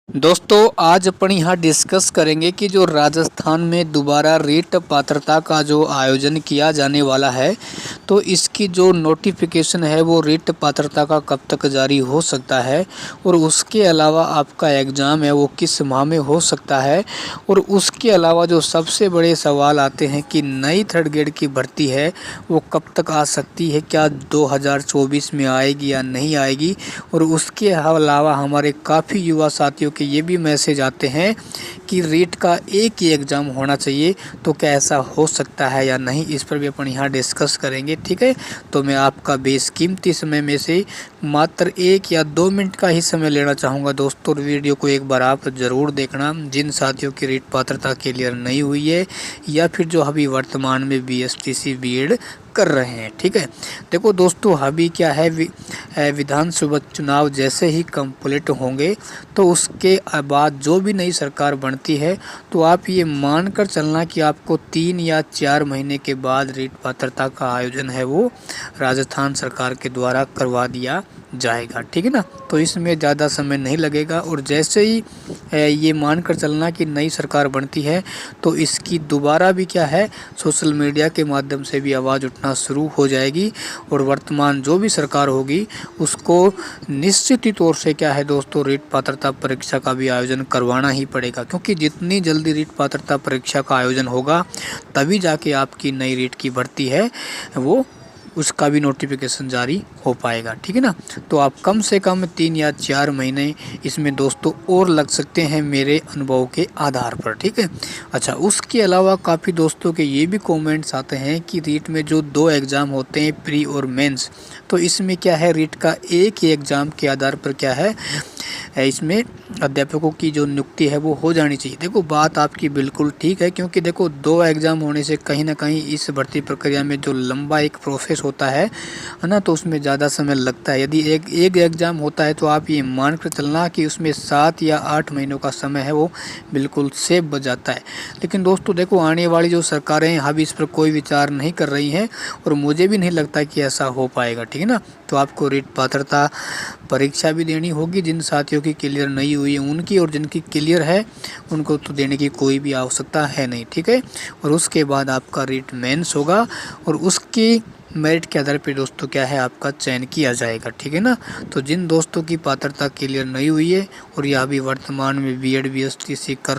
दोस्तों आज अपन यहाँ डिस्कस करेंगे कि जो राजस्थान में दोबारा रीट पात्रता का जो आयोजन किया जाने वाला है, तो इसकी जो नोटिफिकेशन है वो रीट पात्रता का कब तक जारी हो सकता है, और उसके अलावा आपका एग्ज़ाम है वो किस माह में हो सकता है। और उसके अलावा जो सबसे बड़े सवाल आते हैं कि नई थर्ड ग्रेड की भर्ती है वो कब तक आ सकती है, क्या 2024 में आएगी या नहीं आएगी। और उसके अलावा हमारे काफ़ी युवा साथियों के ये भी मैसेज आते हैं कि रीट का एक ही एग्ज़ाम होना चाहिए, तो क्या ऐसा हो सकता है या नहीं, इस पर भी अपन यहाँ डिस्कस करेंगे। ठीक है, तो मैं आपका बेशकीमती समय में से मात्र 1 या 2 मिनट का ही समय लेना चाहूँगा दोस्तों। वीडियो को एक बार आप ज़रूर देखना, जिन साथियों की रीट पात्रता क्लियर नहीं हुई है या फिर जो अभी वर्तमान में बीएसटीसी बीएड कर रहे हैं। ठीक है, देखो दोस्तों, अभी क्या है, विधानसभा चुनाव जैसे ही कंप्लीट होंगे तो उसके बाद जो भी नई सरकार बनती है, तो आप ये मानकर चलना कि आपको 3 या 4 महीने के बाद रीट पात्रता का आयोजन है वो राजस्थान सरकार के द्वारा करवा दिया जाएगा। ठीक है ना, तो इसमें ज़्यादा समय नहीं लगेगा। और जैसे ही ये मानकर चलना कि नई सरकार बनती है, तो इसकी दोबारा भी क्या है, सोशल मीडिया के माध्यम से भी आवाज़ उठना शुरू हो जाएगी। और वर्तमान जो भी सरकार होगी उसको निश्चित ही तौर से क्या है दोस्तों, रीट पात्रता परीक्षा का भी आयोजन करवाना ही पड़ेगा, क्योंकि जितनी जल्दी रीट पात्रता परीक्षा का आयोजन होगा तभी जाके आपकी नई रीट की भर्ती है वो उसका भी नोटिफिकेशन जारी हो पाएगा। ठीक है ना, तो आप कम से कम 3 या 4 महीने इसमें दोस्तों और लग सकते हैं मेरे अनुभव के आधार पर। ठीक है, अच्छा, उसके अलावा काफ़ी दोस्तों के ये भी कमेंट्स आते हैं कि रीट में जो 2 एग्ज़ाम होते हैं, प्री और मेंस, तो इसमें क्या है, रीट का एक ही एग्ज़ाम के आधार पर क्या है इसमें अध्यापकों की जो नियुक्ति है वो हो जानी चाहिए। देखो, बात आपकी बिल्कुल ठीक है, क्योंकि देखो 2 एग्ज़ाम होने से कहीं ना कहीं इस भर्ती प्रक्रिया में जो लंबा एक प्रोसेस होता है ना, तो उसमें ज़्यादा समय लगता है। यदि एक एग्ज़ाम होता है तो आप ये मान कर चलना कि उसमें 7 या 8 महीनों का समय है वो बिल्कुल सेफ बच जाता है। लेकिन दोस्तों देखो, आने वाली जो सरकारें हैं अभी इस पर कोई विचार नहीं कर रही हैं, और मुझे भी नहीं लगता कि ऐसा हो पाएगा। ठीक है ना, तो आपको रीट पात्रता परीक्षा भी देनी होगी, जिन साथियों की क्लियर नहीं हुई है उनकी, और जिनकी क्लियर है उनको तो देने की कोई भी आवश्यकता है नहीं। ठीक है, और उसके बाद आपका रीट मेंस होगा और उसकी मेरिट के आधार पर दोस्तों क्या है, आपका चयन किया जाएगा। ठीक है ना, तो जिन दोस्तों की पात्रता क्लियर नहीं हुई है और या अभी वर्तमान में बीएड बीएसटीसी कर